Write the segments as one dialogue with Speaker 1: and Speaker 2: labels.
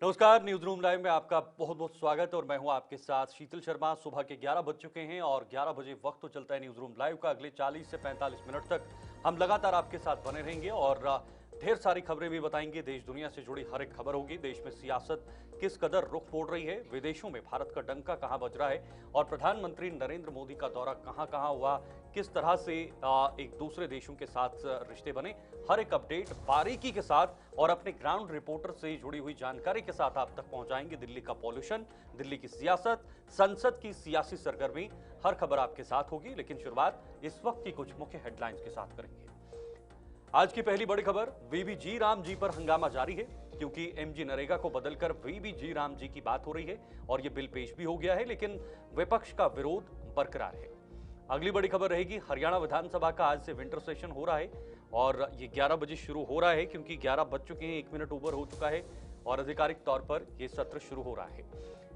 Speaker 1: नमस्कार, news room live में आपका बहुत बहुत स्वागत है और मैं हूं आपके साथ शीतल शर्मा। सुबह के 11 बज चुके हैं और 11 बजे वक्त तो चलता है न्यूज रूम लाइव का। अगले 40 से 45 मिनट तक हम लगातार आपके साथ बने रहेंगे और ढेर सारी खबरें भी बताएंगे। देश दुनिया से जुड़ी हर एक खबर होगी। देश में सियासत किस कदर रुख मोड़ रही है, विदेशों में भारत का डंका कहां बज रहा है और प्रधानमंत्री नरेंद्र मोदी का दौरा कहां कहां हुआ, किस तरह से एक दूसरे देशों के साथ रिश्ते बने, हर एक अपडेट बारीकी के साथ और अपने ग्राउंड रिपोर्टर से जुड़ी हुई जानकारी के साथ आप तक पहुंचाएंगे। दिल्ली का पॉल्यूशन, दिल्ली की सियासत, संसद की सियासी सरगर्मी, हर खबर आपके साथ होगी। लेकिन शुरुआत इस वक्त की कुछ मुख्य हेडलाइंस के साथ करेंगे। आज की पहली बड़ी खबर, वीबी जी राम जी पर हंगामा जारी है क्योंकि एमजी नरेगा को बदलकर वीबी जी राम जी की बात हो रही है और यह बिल पेश भी हो गया है, लेकिन विपक्ष का विरोध बरकरार है। अगली बड़ी खबर रहेगी, हरियाणा विधानसभा का आज से विंटर सेशन हो रहा है और ये 11 बजे शुरू हो रहा है क्योंकि 11 बज चुके हैं, 1 मिनट ऊपर हो चुका है और आधिकारिक तौर पर यह सत्र शुरू हो रहा है।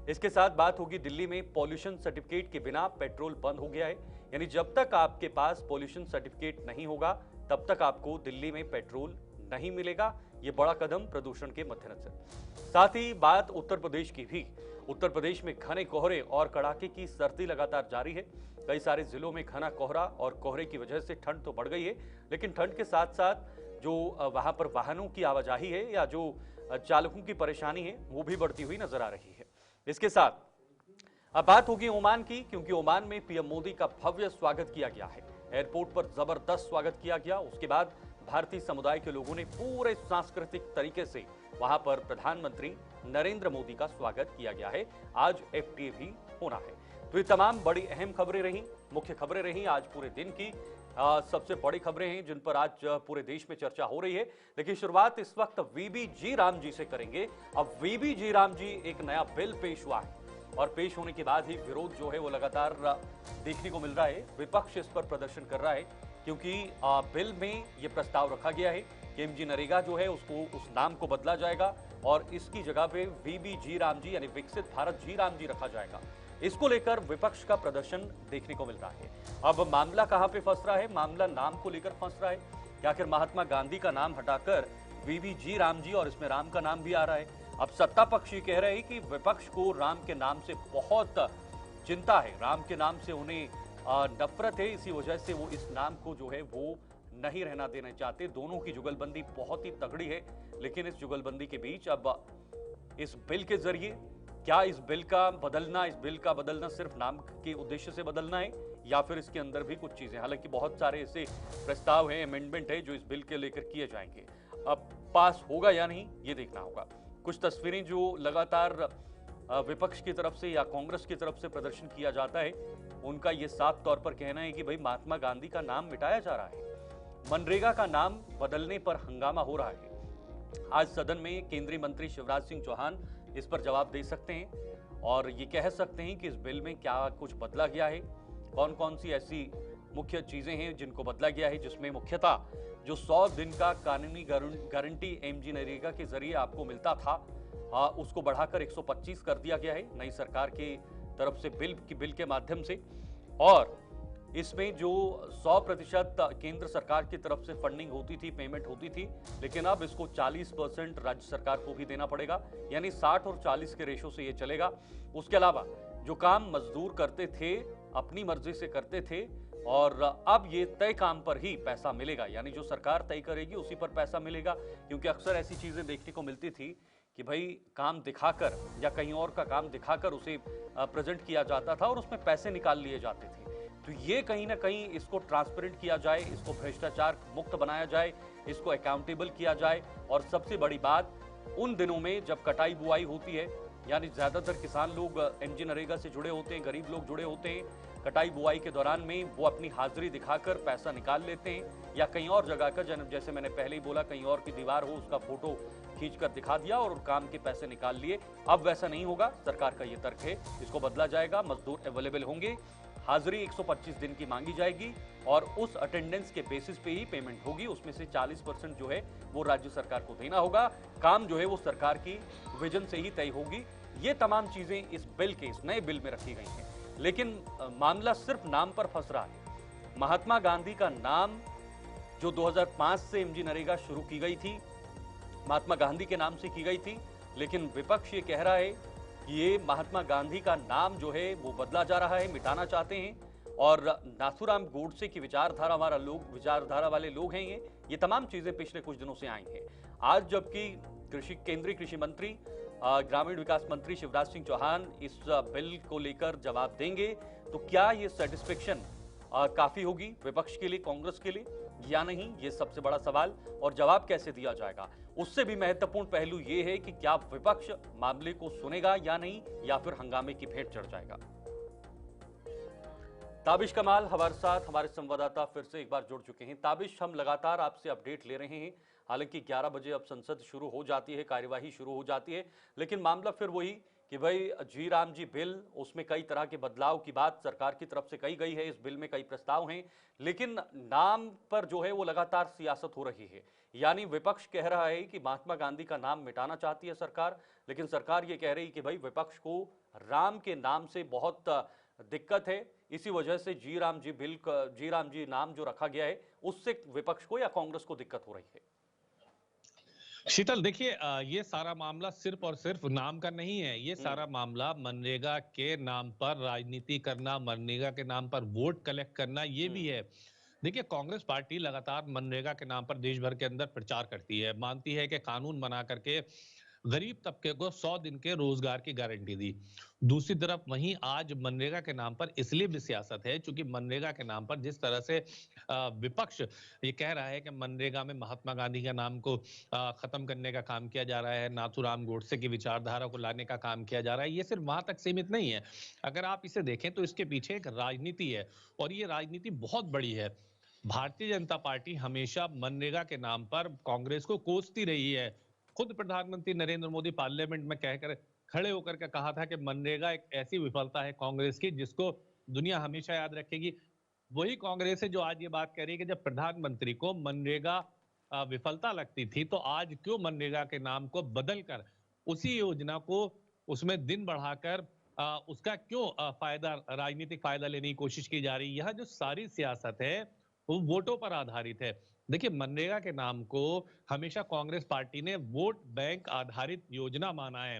Speaker 1: इसके साथ बात होगी, दिल्ली में पॉल्यूशन सर्टिफिकेट के बिना पेट्रोल बंद हो गया है, यानी जब तक आपके पास पॉल्यूशन सर्टिफिकेट नहीं होगा तब तक आपको दिल्ली में पेट्रोल नहीं मिलेगा। यह बड़ा कदम प्रदूषण के मद्देनजर। साथ ही बात उत्तर प्रदेश की भी। उत्तर प्रदेश में घने कोहरे और कड़ाके की सर्दी लगातार जारी है। कई सारे जिलों में घना कोहरा और कोहरे की वजह से ठंड तो बढ़ गई है, लेकिन ठंड के साथ साथ जो वहां पर वाहनों की आवाजाही है या जो चालकों की परेशानी है वो भी बढ़ती हुई नजर आ रही है। इसके साथ अब बात होगी ओमान की, क्योंकि ओमान में पीएम मोदी का भव्य स्वागत किया गया है। एयरपोर्ट पर जबरदस्त स्वागत किया गया। उसके बाद भारतीय समुदाय के लोगों ने पूरे सांस्कृतिक तरीके से वहां पर प्रधानमंत्री नरेंद्र मोदी का स्वागत किया गया है। आज एफटीए भी होना है। तो ये तमाम बड़ी अहम खबरें रहीं, मुख्य खबरें रहीं आज पूरे दिन की। सबसे बड़ी खबरें हैं जिन पर आज पूरे देश में चर्चा हो रही है। लेकिन शुरुआत इस वक्त वीबी जी राम जी से करेंगे। अब वीबी जी राम जी एक नया बिल पेश हुआ है और पेश होने के बाद ही विरोध जो है वो लगातार देखने को मिल रहा है। विपक्ष इस पर प्रदर्शन कर रहा है क्योंकि बिल में ये प्रस्ताव रखा गया है कि एमजी नरेगा जो है उसको उस नाम को बदला जाएगा और इसकी जगह पे वीबी जी राम जी यानी विकसित भारत जी राम जी रखा जाएगा। इसको लेकर विपक्ष का प्रदर्शन देखने को मिल रहा है। अब मामला कहां पे फंस रहा है? मामला नाम को लेकर फंस रहा है कि आखिर महात्मा गांधी का नाम हटाकर वीबी जी राम जी और इसमें राम का नाम भी आ रहा है। अब सत्ता पक्ष ये कह रहे हैं कि विपक्ष को राम के नाम से बहुत चिंता है, राम के नाम से उन्हें नफरत है, इसी वजह से वो इस नाम को जो है वो नहीं रहना देना चाहते। दोनों की जुगलबंदी बहुत ही तगड़ी है, लेकिन इस जुगलबंदी के बीच अब इस बिल के जरिए क्या इस बिल का बदलना सिर्फ नाम के उद्देश्य से बदलना है या फिर इसके अंदर भी कुछ चीजें, हालांकि बहुत सारे ऐसे प्रस्ताव हैं, अमेंडमेंट है जो इस बिल के लेकर किए जाएंगे। अब पास होगा या नहीं ये देखना होगा। कुछ तस्वीरें जो लगातार विपक्ष की तरफ से या कांग्रेस की तरफ से प्रदर्शन किया जाता है, उनका यह साफ तौर पर कहना है कि भाई महात्मा गांधी का नाम मिटाया जा रहा है, मनरेगा का नाम बदलने पर हंगामा हो रहा है। आज सदन में केंद्रीय मंत्री शिवराज सिंह चौहान इस पर जवाब दे सकते हैं और ये कह सकते हैं कि इस बिल में क्या कुछ बदला गया है, कौन कौन सी ऐसी मुख्य चीजें हैं जिनको बदला गया है, जिसमें मुख्यतः जो 100 दिन का कानूनी गारंटी एमजी नरेगा के जरिए आपको मिलता था उसको बढ़ाकर 125 कर दिया गया है नई सरकार की तरफ से बिल के माध्यम से। और इसमें जो 100% केंद्र सरकार की तरफ से फंडिंग होती थी, पेमेंट होती थी, लेकिन अब इसको 40% राज्य सरकार को भी देना पड़ेगा, यानी 60 और 40 के रेशो से ये चलेगा। उसके अलावा जो काम मजदूर करते थे अपनी मर्जी से करते थे और अब ये तय काम पर ही पैसा मिलेगा, यानी जो सरकार तय करेगी उसी पर पैसा मिलेगा। क्योंकि अक्सर ऐसी चीजें देखने को मिलती थी कि भाई काम दिखाकर या कहीं और का काम दिखाकर उसे प्रेजेंट किया जाता था और उसमें पैसे निकाल लिए जाते थे। तो ये कहीं ना कहीं इसको ट्रांसपेरेंट किया जाए, इसको भ्रष्टाचार मुक्त बनाया जाए, इसको अकाउंटेबल किया जाए। और सबसे बड़ी बात, उन दिनों में जब कटाई बुआई होती है, यानी ज्यादातर किसान लोग एमजी नरेगा से जुड़े होते हैं, गरीब लोग जुड़े होते हैं, कटाई बुआई के दौरान में वो अपनी हाजिरी दिखाकर पैसा निकाल लेते हैं या कहीं और जगह का, जैसे मैंने पहले ही बोला, कहीं और की दीवार हो उसका फोटो खींचकर दिखा दिया और काम के पैसे निकाल लिए। अब वैसा नहीं होगा, सरकार का ये तर्क है, इसको बदला जाएगा। मजदूर अवेलेबल होंगे, हाजिरी 125 दिन की मांगी जाएगी और उस अटेंडेंस के बेसिस पे ही पेमेंट होगी। उसमें से 40% जो है वो राज्य सरकार को देना होगा। काम जो है वो सरकार की विजन से ही तय होगी। ये तमाम चीजें इस नए बिल में रखी गई हैं। लेकिन मामला सिर्फ नाम पर फंस रहा है। महात्मा गांधी का नाम जो 2005 से एमजी नरेगा शुरू की गई थी, महात्मा गांधी के नाम से की गई थी, लेकिन विपक्ष ये कह रहा है कि ये महात्मा गांधी का नाम जो है वो बदला जा रहा है, मिटाना चाहते हैं। और नाथूराम गोडसे की विचारधारा वाले लोग हैं ये तमाम चीजें पिछले कुछ दिनों से आई हैं। आज जबकि केंद्रीय कृषि मंत्री ग्रामीण विकास मंत्री शिवराज सिंह चौहान इस बिल को लेकर जवाब देंगे, तो क्या ये सेटिस्फेक्शन काफी होगी विपक्ष के लिए, कांग्रेस के लिए या नहीं, ये सबसे बड़ा सवाल। और जवाब कैसे दिया जाएगा, उससे भी महत्वपूर्ण पहलू ये है कि क्या विपक्ष मामले को सुनेगा या नहीं, या फिर हंगामे की भेंट चढ़ जाएगा। ताबिश कमाल हमारे साथ, हमारे संवाददाता फिर से एक बार जुड़ चुके हैं। ताबिश, हम लगातार आपसे अपडेट ले रहे हैं। हालांकि 11 बजे अब संसद शुरू हो जाती है, कार्यवाही शुरू हो जाती है, लेकिन मामला फिर वही कि भाई जी राम जी बिल, उसमें कई तरह के बदलाव की बात सरकार की तरफ से कही गई है। इस बिल में कई प्रस्ताव हैं, लेकिन नाम पर जो है वो लगातार सियासत हो रही है। यानी विपक्ष कह रहा है कि महात्मा गांधी का नाम मिटाना चाहती है सरकार, लेकिन सरकार ये कह रही है कि भाई विपक्ष को राम के नाम से बहुत दिक्कत है, इसी वजह से जी राम जी नाम जो रखा गया है उससे विपक्ष को या कांग्रेस को दिक्कत हो रही है।
Speaker 2: शीतल, देखिए, ये सारा मामला सिर्फ और सिर्फ नाम का नहीं है। ये सारा मामला मनरेगा के नाम पर राजनीति करना, मनरेगा के नाम पर वोट कलेक्ट करना, ये भी है। देखिए, कांग्रेस पार्टी लगातार मनरेगा के नाम पर देश भर के अंदर प्रचार करती है, मानती है कि कानून बना करके गरीब तबके को 100 दिन के रोजगार की गारंटी दी। दूसरी तरफ वहीं आज मनरेगा के नाम पर इसलिए भी सियासत है क्योंकि मनरेगा के नाम पर जिस तरह से विपक्ष ये कह रहा है कि मनरेगा में महात्मा गांधी के नाम को खत्म करने का काम किया जा रहा है, नाथूराम गोडसे की विचारधारा को लाने का काम किया जा रहा है, ये सिर्फ वहां तक सीमित नहीं है। अगर आप इसे देखें तो इसके पीछे एक राजनीति है, और ये राजनीति बहुत बड़ी है। भारतीय जनता पार्टी हमेशा मनरेगा के नाम पर कांग्रेस को कोसती रही है। खुद प्रधानमंत्री नरेंद्र मोदी पार्लियामेंट में कहकर खड़े होकर के कहा था कि मनरेगा एक ऐसी विफलता है कांग्रेस की जिसको दुनिया हमेशा याद रखेगी। वही कांग्रेस है जो आज ये बात कह रही है कि जब प्रधानमंत्री को मनरेगा विफलता लगती थी, तो आज क्यों मनरेगा के नाम को बदलकर उसी योजना को उसमें दिन बढ़ाकर उसका क्यों फायदा, राजनीतिक फायदा लेने की कोशिश की जा रही है। यह जो सारी सियासत है वो वोटों पर आधारित है। देखिए, मनरेगा के नाम को हमेशा कांग्रेस पार्टी ने वोट बैंक आधारित योजना माना है।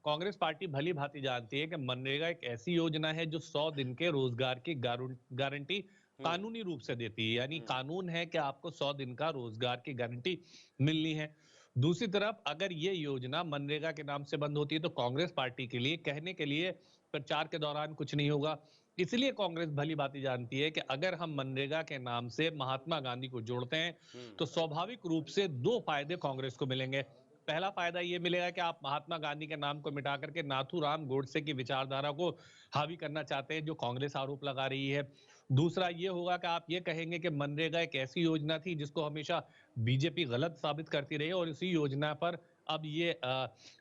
Speaker 2: कांग्रेस पार्टी भली भांति जानती है कि मनरेगा एक ऐसी योजना है जो 100 दिन के रोजगार की गारंटी कानूनी रूप से देती है। यानी कानून है कि आपको 100 दिन का रोजगार की गारंटी मिलनी है। दूसरी तरफ अगर ये योजना मनरेगा के नाम से बंद होती है तो कांग्रेस पार्टी के लिए कहने के लिए प्रचार के दौरान कुछ नहीं होगा। इसलिए कांग्रेस भली भांति जानती है कि अगर हम मनरेगा के नाम से महात्मा गांधी को जोड़ते हैं तो स्वाभाविक रूप से दो फायदे कांग्रेस को मिलेंगे। पहला फायदा ये मिलेगा कि आप महात्मा गांधी के नाम को मिटा करके नाथूराम गोडसे की विचारधारा को हावी करना चाहते हैं, जो कांग्रेस आरोप लगा रही है। दूसरा ये होगा कि आप ये कहेंगे कि मनरेगा एक ऐसी योजना थी जिसको हमेशा बीजेपी गलत साबित करती रही और इसी योजना पर अब ये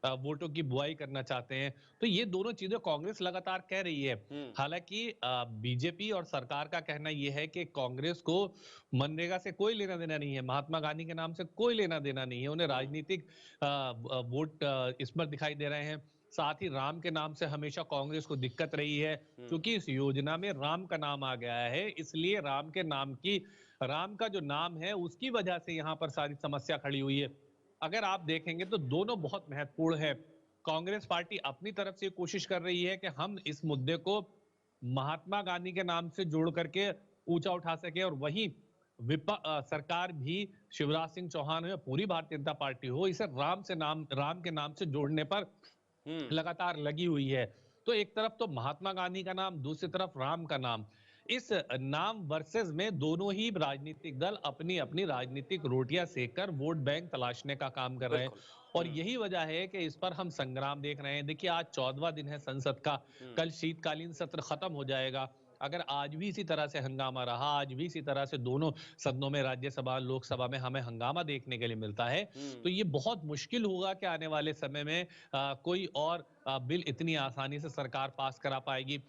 Speaker 2: वोटों की बुआई करना चाहते हैं। तो ये दोनों चीजें कांग्रेस लगातार कह रही है। हालांकि बीजेपी और सरकार का कहना यह है कि कांग्रेस को मनरेगा से कोई लेना देना नहीं है, महात्मा गांधी के नाम से कोई लेना देना नहीं है। उन्हें राजनीतिक वोट इस पर दिखाई दे रहे हैं। साथ ही राम के नाम से हमेशा कांग्रेस को दिक्कत रही है, क्योंकि इस योजना में राम का नाम आ गया है, इसलिए राम का जो नाम है उसकी वजह से यहाँ पर सारी समस्या खड़ी हुई है। अगर आप देखेंगे तो दोनों बहुत महत्वपूर्ण है। कांग्रेस पार्टी अपनी तरफ से कोशिश कर रही है कि हम इस मुद्दे को महात्मा गांधी के नाम से जोड़ करके ऊंचा उठा सके, और वहीं सरकार भी, शिवराज सिंह चौहान हो या पूरी भारतीय जनता पार्टी हो, इसे राम के नाम से जोड़ने पर लगातार लगी हुई है। तो एक तरफ तो महात्मा गांधी का नाम, दूसरी तरफ राम का नाम, इस नाम वर्सेस में दोनों ही राजनीतिक दल अपनी अपनी राजनीतिक रोटियां सेककर वोट बैंक तलाशने का काम कर रहे हैं। और यही वजह है कि इस पर हम संग्राम देख रहे हैं। देखिए, आज 14वां दिन है संसद का, कल शीतकालीन सत्र खत्म हो जाएगा। अगर आज भी इसी तरह से हंगामा रहा, आज भी इसी तरह से दोनों सदनों में, राज्यसभा लोकसभा में हमें हंगामा देखने के लिए मिलता है, तो ये बहुत मुश्किल होगा कि आने वाले समय में कोई और बिल इतनी आसानी से सरकार पास करा पाएगी।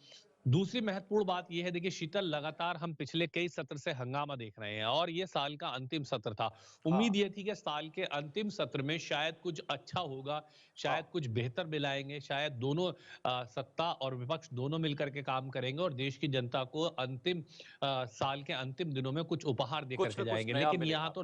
Speaker 2: दूसरी महत्वपूर्ण बात यह है, देखिए शीतल, लगातार हम पिछले कई सत्र से हंगामा देख रहे हैं और ये साल का अंतिम सत्र था। उम्मीद ये थी कि साल के अंतिम सत्र में शायद कुछ अच्छा होगा, शायद कुछ बेहतर बिल आएंगे, शायद दोनों सत्ता और विपक्ष दोनों मिलकर के काम करेंगे और देश की जनता को साल के अंतिम दिनों में कुछ उपहार देकर के जाएंगे। लेकिन यहाँ तो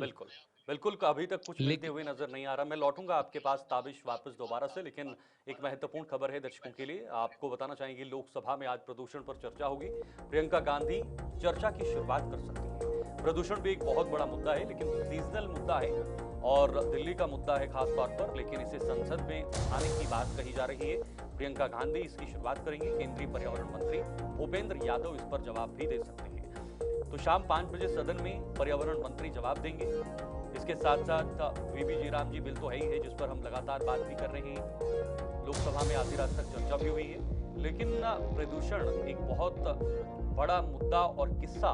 Speaker 1: बिल्कुल, अभी तक कुछ मिलते
Speaker 2: लेकिन
Speaker 1: हुए नजर नहीं आ रहा। मैं लौटूंगा आपके पास ताबिश वापस दोबारा से, लेकिन एक महत्वपूर्ण खबर है दर्शकों के लिए। आपको बताना चाहेंगे लोकसभा में आज प्रदूषण पर चर्चा होगी। प्रियंका गांधी चर्चा की शुरुआत कर सकती हैं। प्रदूषण भी एक बहुत बड़ा मुद्दा है, लेकिन सीजनल मुद्दा है और दिल्ली का मुद्दा है खास तौर पर, लेकिन इसे संसद में उठाने की बात कही जा रही है। प्रियंका गांधी इसकी शुरुआत करेंगी। केंद्रीय पर्यावरण मंत्री भूपेंद्र यादव इस पर जवाब भी दे सकते हैं। तो शाम 5 बजे सदन में पर्यावरण मंत्री जवाब देंगे। इसके साथ साथ वीबी जीराम जी बिल तो है ही है, जिस पर हम लगातार बात भी कर रहे हैं। लोकसभा में आधी रात तक चर्चा भी हुई है, लेकिन प्रदूषण एक बहुत बड़ा मुद्दा और किस्सा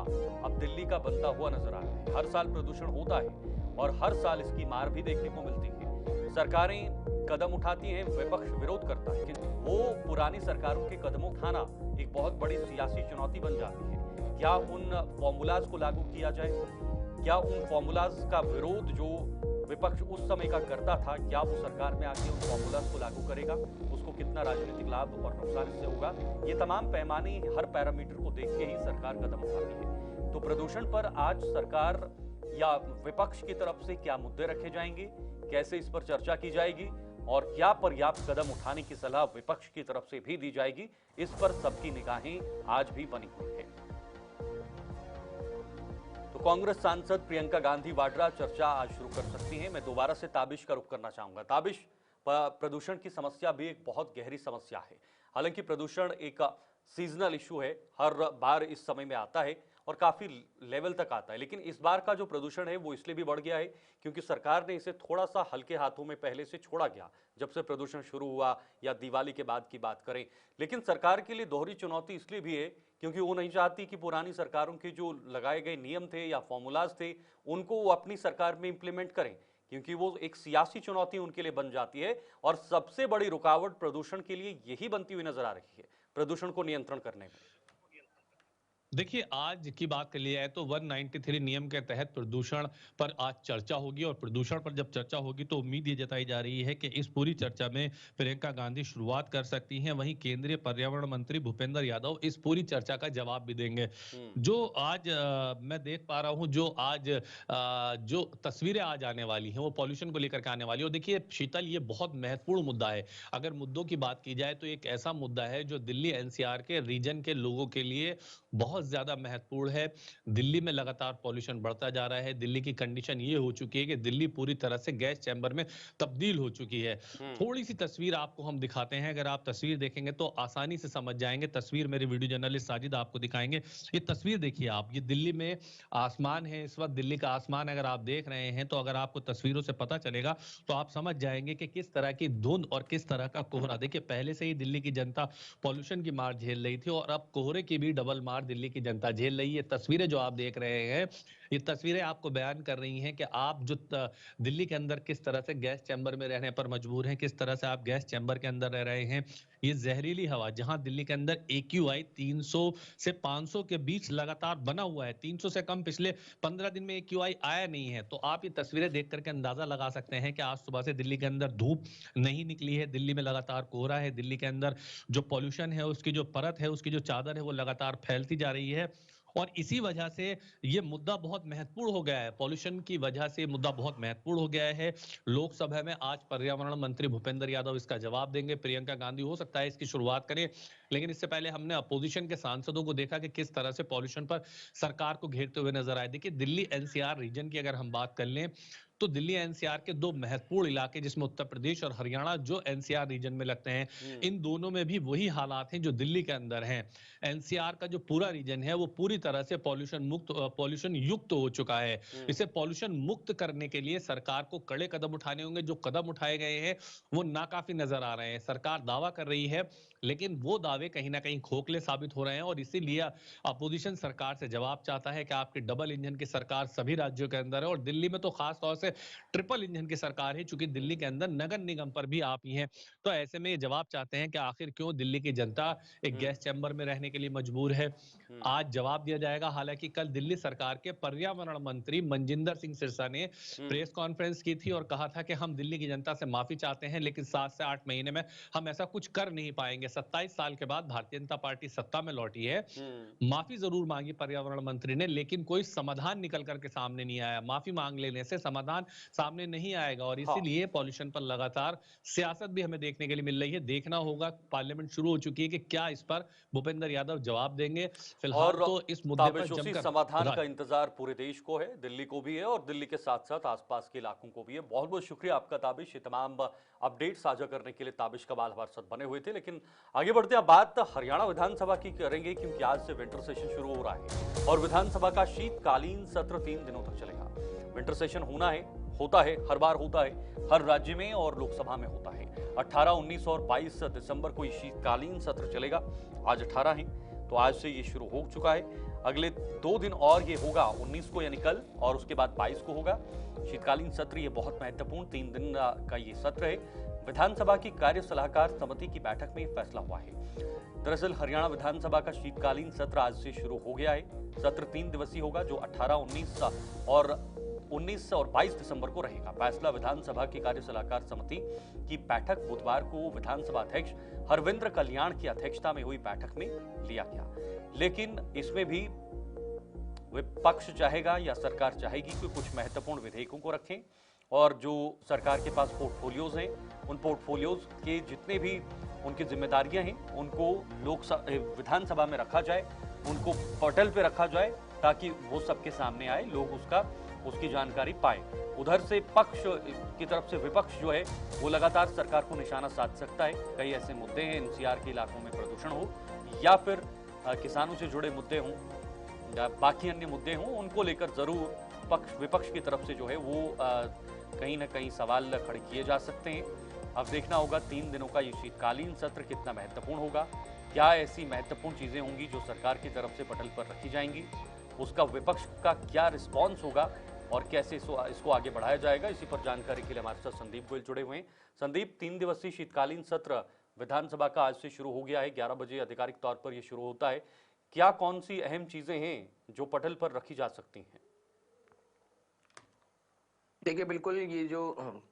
Speaker 1: अब दिल्ली का बनता हुआ नजर आ रहा है। हर साल प्रदूषण होता है और हर साल इसकी मार भी देखने को मिलती है। सरकारें कदम उठाती हैं, विपक्ष विरोध करता है, किंतु वो पुरानी सरकारों के कदम उठाना एक बहुत बड़ी सियासी चुनौती बन जाती है। क्या उन फॉर्मूलाज को लागू किया जाए? क्या उन फॉर्मूलाज का विरोध जो विपक्ष उस समय का करता था, क्या वो सरकार में आके उन फॉर्मूलाज को लागू करेगा? उसको कितना राजनीतिक लाभ और नुकसान इससे होगा? ये तमाम पैमाने, हर पैरामीटर को देख के ही सरकार कदम उठाती है। तो प्रदूषण पर आज सरकार या विपक्ष की तरफ से क्या मुद्दे रखे जाएंगे, कैसे इस पर चर्चा की जाएगी और क्या पर्याप्त कदम उठाने की सलाह विपक्ष की तरफ से भी दी जाएगी, इस पर सबकी निगाहें आज भी बनी हुई है। तो कांग्रेस सांसद प्रियंका गांधी वाड्रा चर्चा आज शुरू कर सकती हैं। मैं दोबारा से ताबिश का रुख करना चाहूंगा। ताबिश, प्रदूषण की समस्या भी एक बहुत गहरी समस्या है। हालांकि प्रदूषण एक सीजनल इशू है, हर बार इस समय में आता है और काफी लेवल तक आता है, लेकिन इस बार का जो प्रदूषण है वो इसलिए भी बढ़ गया है क्योंकि सरकार ने इसे थोड़ा सा हल्के हाथों में पहले से छोड़ा गया जब से प्रदूषण शुरू हुआ, या दिवाली के बाद की बात करें। लेकिन सरकार के लिए दोहरी चुनौती इसलिए भी है क्योंकि वो नहीं चाहती कि पुरानी सरकारों के जो लगाए गए नियम थे या फॉर्मूलाज थे उनको वो अपनी सरकार में इंप्लीमेंट करें, क्योंकि वो एक सियासी चुनौती उनके लिए बन जाती है। और सबसे बड़ी रुकावट प्रदूषण के लिए यही बनती हुई नजर आ रही है, प्रदूषण को नियंत्रण करने में।
Speaker 2: देखिए, आज की बात कर लिया है तो 193 नियम के तहत प्रदूषण पर आज चर्चा होगी, और प्रदूषण पर जब चर्चा होगी तो उम्मीद ये जताई जा रही है कि इस पूरी चर्चा में प्रियंका गांधी शुरुआत कर सकती हैं। वहीं केंद्रीय पर्यावरण मंत्री भूपेंद्र यादव इस पूरी चर्चा का जवाब भी देंगे। जो आज मैं देख पा रहा हूं, जो आज जो तस्वीरें आज आने वाली हैं वो पॉल्यूशन को लेकर के आने वाली है। और देखिए शीतल, ये बहुत महत्वपूर्ण मुद्दा है। अगर मुद्दों की बात की जाए तो एक ऐसा मुद्दा है जो दिल्ली एनसीआर के रीजन के लोगों के लिए बहुत ज्यादा महत्वपूर्ण है। दिल्ली में लगातार पॉल्यूशन बढ़ता जा रहा है। दिल्ली की कंडीशन ये हो चुकी है कि दिल्ली पूरी तरह से गैस चैम्बर में तब्दील हो चुकी है। थोड़ी सी तस्वीर आपको हम दिखाते हैं, अगर आप तस्वीर देखेंगे तो आसानी से समझ जाएंगे। तस्वीर मेरे वीडियो जर्नलिस्ट साजिद आपको दिखाएंगे। ये तस्वीर देखिए आप, ये दिल्ली में आसमान है इस वक्त। दिल्ली का आसमान अगर आप देख रहे हैं तो अगर आपको तस्वीरों से पता चलेगा तो आप समझ जाएंगे कि किस तरह की धुंध और किस तरह का कोहरा। देखिए, पहले से ही दिल्ली की जनता पॉल्यूशन की मार झेल रही थी और अब कोहरे की भी डबल मार दिल्ली की जनता झेल रही है। तस्वीरें जो आप देख रहे हैं, ये तस्वीरें आपको बयान कर रही हैं कि आप जो दिल्ली के अंदर किस तरह से गैस चैम्बर में रहने पर मजबूर हैं, किस तरह से आप गैस चैम्बर के अंदर रह रहे हैं। ये जहरीली हवा, जहां दिल्ली के अंदर AQI 300 से 500 के बीच लगातार बना हुआ है। 300 से कम पिछले 15 दिन में AQI आया नहीं है। तो आप ये तस्वीरें देख करके अंदाजा लगा सकते हैं कि आज सुबह से दिल्ली के अंदर धूप नहीं निकली है। दिल्ली में लगातार कोहरा है। दिल्ली के अंदर जो पॉल्यूशन है, उसकी जो परत है, उसकी जो चादर है, वो लगातार फैलती जा रही है। और इसी वजह से ये मुद्दा बहुत महत्वपूर्ण हो गया है। पॉल्यूशन की वजह से मुद्दा बहुत महत्वपूर्ण हो गया है। लोकसभा में आज पर्यावरण मंत्री भूपेंद्र यादव इसका जवाब देंगे। प्रियंका गांधी हो सकता है इसकी शुरुआत करें, लेकिन इससे पहले हमने अपोजिशन के सांसदों को देखा कि किस तरह से पॉल्यूशन पर सरकार को घेरते हुए नजर आए। देखिए, दिल्ली एनसीआर रीजन की अगर हम बात कर लें तो दिल्ली एनसीआर के दो महत्वपूर्ण इलाके, जिसमें उत्तर प्रदेश और हरियाणा जो एनसीआर रीजन में लगते हैं, इन दोनों में भी वही हालात हैं जो दिल्ली के अंदर हैं। एनसीआर का जो पूरा रीजन है वो पूरी तरह से पॉल्यूशन युक्त हो चुका है। इसे पॉल्यूशन मुक्त करने के लिए सरकार को कड़े कदम उठाने होंगे। जो कदम उठाए गए हैं वो नाकाफी नजर आ रहे हैं। सरकार दावा कर रही है, लेकिन वो दावे कहीं ना कहीं खोखले साबित हो रहे हैं, और इसीलिए अपोजिशन सरकार से जवाब चाहता है कि आपकी डबल इंजन की सरकार सभी राज्यों के अंदर है, और दिल्ली में तो खास तौर से ट्रिपल इंजन की सरकार है, चूंकि दिल्ली के अंदर नगर निगम पर भी आप ही हैं। तो ऐसे में ये जवाब चाहते हैं कि आखिर क्यों दिल्ली की जनता एक गैस चैम्बर में रहने के लिए मजबूर है। आज जवाब दिया जाएगा। हालांकि कल दिल्ली सरकार के पर्यावरण मंत्री मनजिंदर सिंह सिरसा ने प्रेस कॉन्फ्रेंस की थी और कहा था कि हम दिल्ली की जनता से माफी चाहते हैं, लेकिन 7 से 8 महीने में हम ऐसा कुछ कर नहीं पाएंगे। 27 साल के बाद भारतीय जनता पार्टी सत्ता में लौटी है। माफी जरूर मांगी पर्यावरण मंत्री ने, लेकिन कोई समाधान निकल करके सामने नहीं आया। माफी मांग लेने से समाधान समाधान सामने नहीं आएगा और
Speaker 1: हाँ।
Speaker 2: इसीलिए पॉल्यूशन पर लगातार सियासत भी हमें देखने के लिए मिल रही है। देखना होगा, पार्लियामेंट शुरू हो चुकी है कि क्या इस पर भूपेंद्र यादव जवाब देंगे। फिलहाल
Speaker 1: और
Speaker 2: तो इस मुद्दे पर
Speaker 1: ताबिश उसी
Speaker 2: जमकर
Speaker 1: समाधान का इंतजार पूरे देश को है, दिल्ली को भी है और दिल्ली के साथ साथ आसपास के इलाकों को भी है। बहुत बहुत शुक्रिया आपका ताबिश, ये तमाम अपडेट साझा करने के लिए। ताबिश कमाल हमारे साथ बने हुए थे। लेकिन आगे बढ़ते हैं, बात हरियाणा विधानसभा की करेंगे, क्योंकि आज से विंटर सेशन शुरू हो रहा है और विधानसभा का शीतकालीन सत्र 3 दिनों तक चलेगा। विंटर सेशन होता है, हर बार होता है, हर राज्य में और लोकसभा में होता है। 18, 19 और 22 दिसंबर को ये शीतकालीन सत्र चलेगा। आज 18 है, तो आज से ये शुरू हो चुका है। अगले 2 दिन और ये होगा, 19 को यानी कल, और उसके बाद 22 को होगा शीतकालीन सत्र। ये बहुत महत्वपूर्ण 3 दिन का ये सत्र है। विधानसभा की कार्य सलाहकार समिति की बैठक में फैसला हुआ है। दरअसल हरियाणा विधानसभा का शीतकालीन सत्र आज से शुरू हो गया है। सत्र 3 दिवसीय होगा, जो 18, 19 और 22 दिसंबर को रहेगा। फैसला विधानसभा की कार्य सलाहकार समिति की बैठक बुधवार को विधानसभा अध्यक्ष हरविंद्र कल्याण की अध्यक्षता में हुई बैठक में लिया गया। लेकिन इसमें भी विपक्ष चाहेगा या सरकार चाहेगी कि कुछ महत्वपूर्ण विधेयकों को रखें और जो सरकार के पास पोर्टफोलियोज हैं, उन पोर्टफोलियोज के जितने भी उनकी जिम्मेदारियां हैं, उनको विधानसभा में रखा जाए, उनको पटल पे रखा जाए, ताकि वो सबके सामने आए, लोग उसकी जानकारी पाए। उधर से पक्ष की तरफ से विपक्ष जो है वो लगातार सरकार को निशाना साध सकता है। कई ऐसे मुद्दे हैं, एनसीआर के इलाकों में प्रदूषण हो या फिर किसानों से जुड़े मुद्दे हों या बाकी अन्य मुद्दे हों, उनको लेकर जरूर विपक्ष की तरफ से जो है वो कहीं ना कहीं सवाल खड़े किए जा सकते हैं। अब देखना होगा 3 दिनों का ये शीतकालीन सत्र कितना महत्वपूर्ण होगा, क्या ऐसी महत्वपूर्ण चीजें होंगी जो सरकार की तरफ से पटल पर रखी जाएंगी, उसका विपक्ष का क्या रिस्पॉन्स होगा और कैसे इसको आगे बढ़ाया जाएगा। इसी पर जानकारी के लिए हमारे साथ संदीप गोयल जुड़े हुए हैं। संदीप, 3 दिवसीय शीतकालीन सत्र विधानसभा का आज से शुरू हो गया है, 11 बजे आधिकारिक तौर पर यह शुरू होता है। क्या कौन सी अहम चीजें हैं जो पटल पर रखी जा सकती हैं?
Speaker 3: देखिए, बिल्कुल ये जो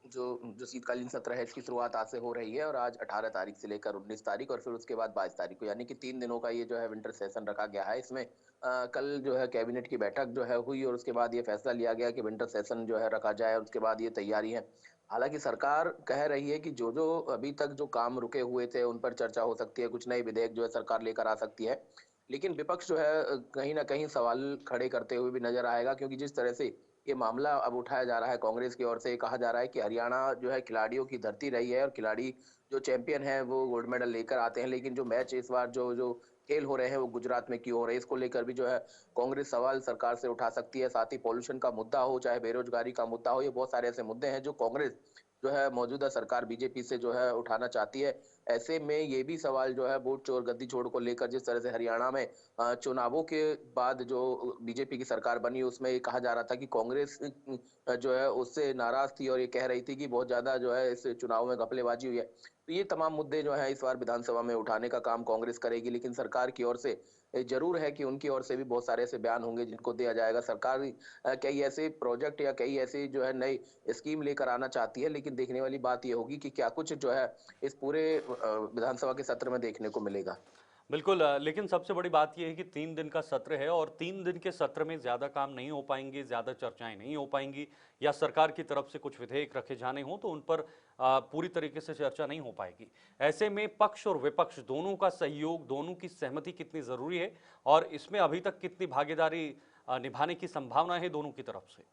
Speaker 3: जो जो शीतकालीन सत्र है, इसकी शुरुआत आज से हो रही है और आज 18 तारीख से लेकर 19 तारीख और फिर उसके बाद 22 तारीख को, यानी कि 3 दिनों का ये जो है विंटर सेशन रखा गया है। इसमें कल जो है कैबिनेट की बैठक जो है हुई और उसके बाद ये फैसला लिया गया कि विंटर सेशन जो है रखा जाए और उसके बाद ये तैयारी है। हालांकि सरकार कह रही है कि जो जो अभी तक जो काम रुके हुए थे उन पर चर्चा हो सकती है, कुछ नए विधेयक जो है सरकार लेकर आ सकती है। लेकिन विपक्ष जो है कहीं ना कहीं सवाल खड़े करते हुए भी नजर आएगा, क्योंकि जिस तरह से ये मामला अब उठाया जा रहा है, कांग्रेस की ओर से कहा जा रहा है कि हरियाणा जो है खिलाड़ियों की धरती रही है और खिलाड़ी जो चैंपियन है वो गोल्ड मेडल लेकर आते हैं, लेकिन जो मैच इस बार जो जो खेल हो रहे हैं वो गुजरात में क्यों हो रहे हैं, इसको लेकर भी जो है कांग्रेस सवाल सरकार से उठा सकती है। साथ ही पॉल्यूशन का मुद्दा हो, चाहे बेरोजगारी का मुद्दा हो, ये बहुत सारे ऐसे मुद्दे हैं जो कांग्रेस जो है मौजूदा सरकार बीजेपी से जो है उठाना चाहती है। ऐसे में ये भी सवाल जो है वोट चोर गद्दी छोड़ को लेकर, जिस तरह से हरियाणा में चुनावों के बाद जो बीजेपी की सरकार बनी उसमें ये कहा जा रहा था कि कांग्रेस जो है उससे नाराज थी और ये कह रही थी कि बहुत ज्यादा जो है इस चुनाव में घपलेबाजी हुई है। तो ये तमाम मुद्दे जो है इस बार विधानसभा में उठाने का काम कांग्रेस करेगी, लेकिन सरकार की ओर से जरूर है कि उनकी ओर से भी बहुत सारे ऐसे बयान होंगे जिनको दिया जाएगा। सरकार कई ऐसे प्रोजेक्ट या कई ऐसी जो है नई स्कीम लेकर आना चाहती है, लेकिन देखने वाली बात यह होगी कि क्या कुछ जो है इस पूरे विधानसभा के सत्र में देखने को मिलेगा।
Speaker 1: बिल्कुल, लेकिन सबसे बड़ी बात यह है कि 3 दिन का सत्र है और 3 दिन के सत्र में ज्यादा काम नहीं हो पाएंगे, ज्यादा चर्चाएं नहीं हो पाएंगी, या सरकार की तरफ से कुछ विधेयक रखे जाने हों तो उन पर पूरी तरीके से चर्चा नहीं हो पाएगी। ऐसे में पक्ष और विपक्ष दोनों का सहयोग, दोनों की सहमति कितनी जरूरी है और इसमें अभी तक कितनी भागीदारी निभाने की संभावना है दोनों की तरफ से?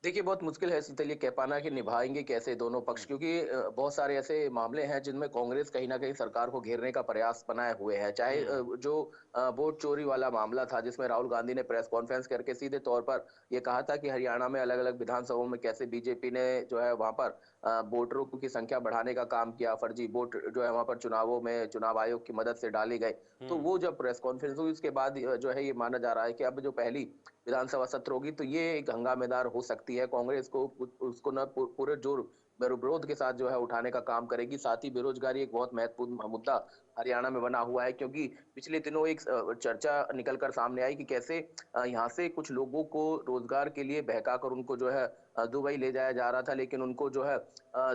Speaker 3: देखिए, बहुत मुश्किल है शीतल ये कह पाना कि निभाएंगे कैसे दोनों पक्ष, क्योंकि बहुत सारे ऐसे मामले हैं जिनमें कांग्रेस कहीं ना कहीं सरकार को घेरने का प्रयास बनाए हुए है। चाहे जो वोट चोरी वाला मामला था जिसमें राहुल गांधी ने प्रेस कॉन्फ्रेंस करके सीधे तौर पर ये कहा था कि हरियाणा में अलग अलग विधानसभाओं में कैसे बीजेपी ने जो है वहां पर वोटरों की संख्या बढ़ाने का काम किया, फर्जी वोट जो है वहां पर चुनावों में चुनाव आयोग की मदद से डाले गए। तो वो जब प्रेस कॉन्फ्रेंस हुई उसके बाद जो है ये माना जा रहा है कि अब जो पहली विधानसभा सत्र होगी तो ये एक हंगामेदार हो सकती है। कांग्रेस को उसको न पूरे जोर विरोध के साथ जो है उठाने का काम करेगी। साथ ही बेरोजगारी एक बहुत महत्वपूर्ण मुद्दा हरियाणा में बना हुआ है, क्योंकि पिछले दिनों एक चर्चा निकलकर सामने आई कि कैसे यहाँ से कुछ लोगों को रोजगार के लिए बहकाकर उनको जो है दुबई ले जाया जा रहा था, लेकिन उनको जो है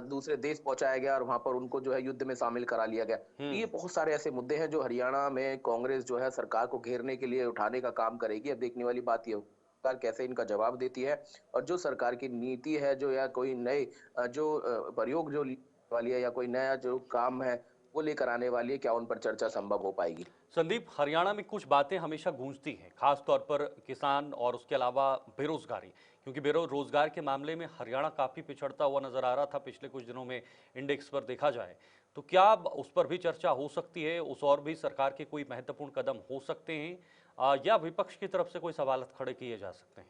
Speaker 3: दूसरे देश पहुंचाया गया और वहां पर उनको जो है युद्ध में शामिल करा लिया गया। ये बहुत सारे ऐसे मुद्दे हैं जो हरियाणा में कांग्रेस जो है सरकार को घेरने के लिए उठाने का काम करेगी। अब देखने वाली बात ये सरकार कैसे इनका जवाब देती है, और जो सरकार की नीति है जो, या कोई नए प्रयोग जो वाली है, या कोई नया जो काम है वो लेकर आने वाली है, क्या उन पर चर्चा संभव हो पाएगी?
Speaker 1: संदीप, हरियाणा में कुछ बातें हमेशा गूंजती हैं, खास तौर पर किसान और उसके अलावा बेरोजगारी, क्योंकि बेरोजगार के मामले में हरियाणा काफी पिछड़ता हुआ नजर आ रहा था पिछले कुछ दिनों में इंडेक्स पर देखा जाए। तो क्या अब उस पर भी चर्चा हो सकती है, उस और भी सरकार के कोई महत्वपूर्ण कदम हो सकते हैं, या विपक्ष की तरफ से कोई सवाल खड़े किए जा सकते हैं?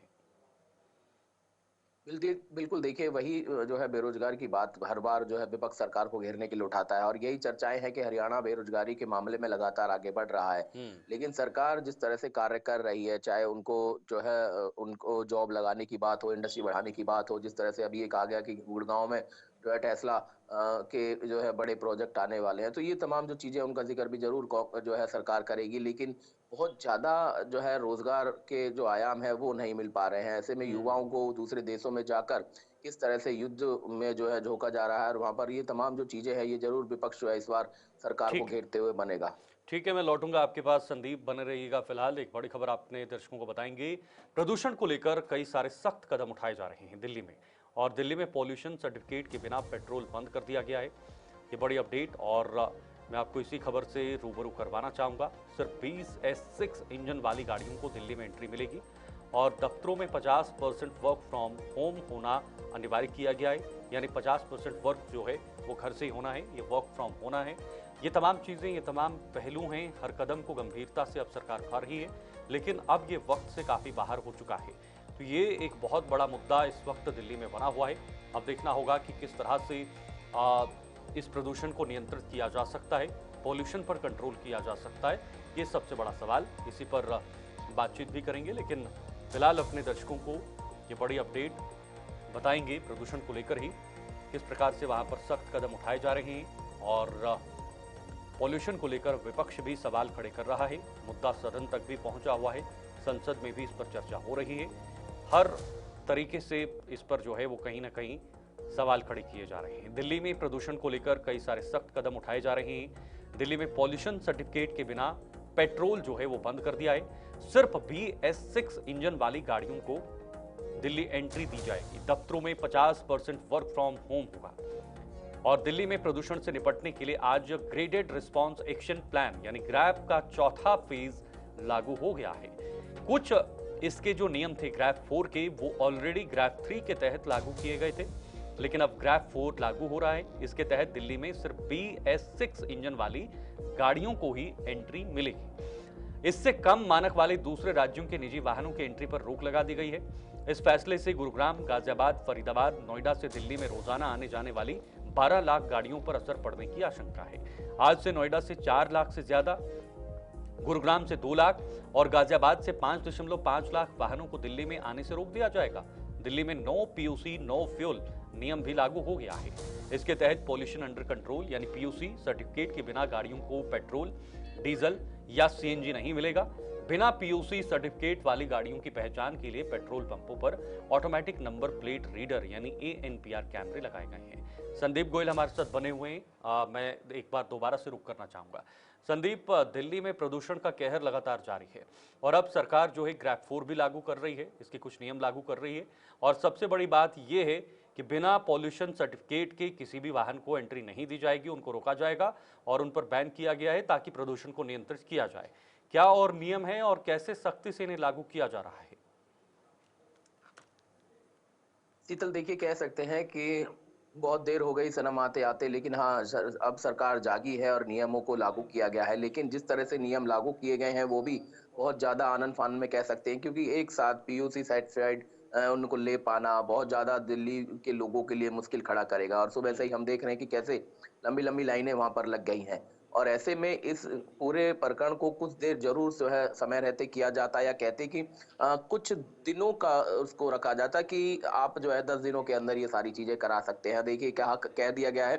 Speaker 3: बिल्कुल देखिए, वही जो है बेरोजगार की बात हर बार जो है विपक्ष सरकार को घेरने के लिए उठाता है, और यही चर्चाएं हैं कि हरियाणा बेरोजगारी के मामले में लगातार आगे बढ़ रहा है।
Speaker 1: हम्म।
Speaker 3: लेकिन सरकार जिस तरह से कार्य कर रही है, चाहे उनको जो है उनको जॉब लगाने की बात हो, इंडस्ट्री बढ़ाने की बात हो, जिस तरह से अभी एक आ गया कि गुड़गांव में जो है टेस्ला के जो है बड़े प्रोजेक्ट आने वाले हैं, तो ये तमाम जो चीजें उनका जिक्र भी जरूर जो है सरकार करेगी। लेकिन बहुत ज्यादा जो है रोजगार के जो आयाम है वो नहीं मिल पा रहे हैं। ऐसे में
Speaker 1: हम्म।
Speaker 3: युवाओं को दूसरे देशों में जाकर किस तरह से युद्ध में जो है झोंका जा रहा है, और वहां पर ये तमाम जो चीजें हैं, ये जरूर विपक्ष जो है इस बार सरकार को
Speaker 1: ठीक है।
Speaker 3: घेरते हुए बनेगा।
Speaker 1: ठीक है, मैं लौटूंगा आपके पास संदीप, बने रहिएगा। फिलहाल एक बड़ी खबर आपने दर्शकों को बताएंगे। प्रदूषण को लेकर कई सारे सख्त कदम उठाए जा रहे हैं दिल्ली में, और दिल्ली में पॉल्यूशन सर्टिफिकेट के बिना पेट्रोल बंद कर दिया गया है। ये बड़ी अपडेट, और मैं आपको इसी खबर से रूबरू करवाना चाहूँगा। सिर्फ 20 S6 इंजन वाली गाड़ियों को दिल्ली में एंट्री मिलेगी, और दफ्तरों में 50% वर्क फ्रॉम होम होना अनिवार्य किया गया है, यानी 50% वर्क जो है वो घर से ही होना है, ये वर्क फ्रॉम होना है। ये तमाम चीज़ें, ये तमाम पहलू हैं, हर कदम को गंभीरता से अब सरकार उठा रही है, लेकिन अब ये वक्त से काफ़ी बाहर हो चुका है। तो ये एक बहुत बड़ा मुद्दा इस वक्त दिल्ली में बना हुआ है। अब देखना होगा कि किस तरह से इस प्रदूषण को नियंत्रित किया जा सकता है, पॉल्यूशन पर कंट्रोल किया जा सकता है। ये सबसे बड़ा सवाल, इसी पर बातचीत भी करेंगे। लेकिन फिलहाल अपने दर्शकों को ये बड़ी अपडेट बताएंगे प्रदूषण को लेकर ही, किस प्रकार से वहाँ पर सख्त कदम उठाए जा रहे हैं, और पॉल्यूशन को लेकर विपक्ष भी सवाल खड़े कर रहा है। मुद्दा सदन तक भी पहुंचा हुआ है, संसद में भी इस पर चर्चा हो रही है। हर तरीके से इस पर जो है वो कहीं ना कहीं सवाल खड़े किए जा रहे हैं। दिल्ली में प्रदूषण को लेकर कई सारे सख्त कदम उठाए जा रहे हैं। दिल्ली में पॉल्यूशन सर्टिफिकेट के बिना पेट्रोल जो है वो बंद कर दिया है। सिर्फ BS6 इंजन वाली गाड़ियों को दिल्ली एंट्री दी जाएगी। दफ्तरों में 50% वर्क फ्रॉम होम होगा, और दिल्ली में प्रदूषण से निपटने के लिए आज ग्रेडेड रिस्पांस एक्शन प्लान यानी ग्रैप का चौथा फेज लागू हो गया है। कुछ इसके जो नियम थे ग्रैप 4 के, वो ऑलरेडी ग्रैप 3 के तहत लागू किए गए थे, लेकिन अब ग्रैप 4 लागू हो रहा है। इसके तहत दिल्ली में सिर्फ BS6 इंजन वाली गाड़ियों को ही एंट्री मिलेगी। इससे कम मानक वाले दूसरे राज्यों के निजी वाहनों की एंट्री पर रोक लगा दी गई है। इस फैसले से गुरुग्राम, गाजियाबाद, फरीदाबाद, नोएडा से दिल्ली में रोजाना आने जाने वाली 12 लाख गाड़ियों पर असर पड़ने की आशंका है। आज से नोएडा से 4 लाख से ज्यादा, गुरुग्राम से 2 लाख और गाजियाबाद से 5.5 लाख वाहनों को दिल्ली में आने से रोक दिया जाएगा। दिल्ली में नो PUC नो फ्यूल नियम भी लागू हो गया है। इसके तहत पॉल्यूशन अंडर कंट्रोल यानी PUC सर्टिफिकेट के बिना गाड़ियों को पेट्रोल, डीजल या CNG नहीं मिलेगा। बिना PUC सर्टिफिकेट वाली गाड़ियों की पहचान के लिए पेट्रोल पंपों पर ऑटोमेटिक नंबर प्लेट रीडर यानी ANPR कैमरे लगाए गए हैं। संदीप गोयल हमारे साथ बने हुए हैं। मैं एक बार दोबारा से रुक करना चाहूंगा। संदीप, दिल्ली में प्रदूषण का कहर लगातार जारी है, और अब सरकार जो है ग्रैप 4 भी लागू कर रही है, इसके कुछ नियम लागू कर रही है, और सबसे बड़ी बात यह है कि बिना पॉल्यूशन सर्टिफिकेट के किसी भी वाहन को एंट्री नहीं दी जाएगी, उनको रोका जाएगा और उन पर बैन किया गया है ताकि प्रदूषण को नियंत्रित किया जाए। क्या और नियम है और कैसे सख्ती से इन्हें लागू किया जा रहा है?
Speaker 3: शीतल, देखिए, कह सकते हैं कि बहुत देर हो गई सनम आते आते, लेकिन हाँ, अब सरकार जागी है और नियमों को लागू किया गया है। लेकिन जिस तरह से नियम लागू किए गए हैं वो भी बहुत ज्यादा आनन फानन में कह सकते हैं, क्योंकि एक साथ PUC सर्टिफाइड उनको ले पाना बहुत ज्यादा दिल्ली के लोगों के लिए मुश्किल खड़ा करेगा। और सुबह से ही हम देख रहे हैं कि कैसे लंबी लंबी लाइनें वहां पर लग गई हैं, और ऐसे में इस पूरे प्रकरण को कुछ देर जरूर जो है समय रहते किया जाता, या कहते कि कुछ दिनों का उसको रखा जाता कि आप जो है 10 दिनों के अंदर ये सारी चीजें करा सकते हैं। देखिए, कहा कह दिया गया है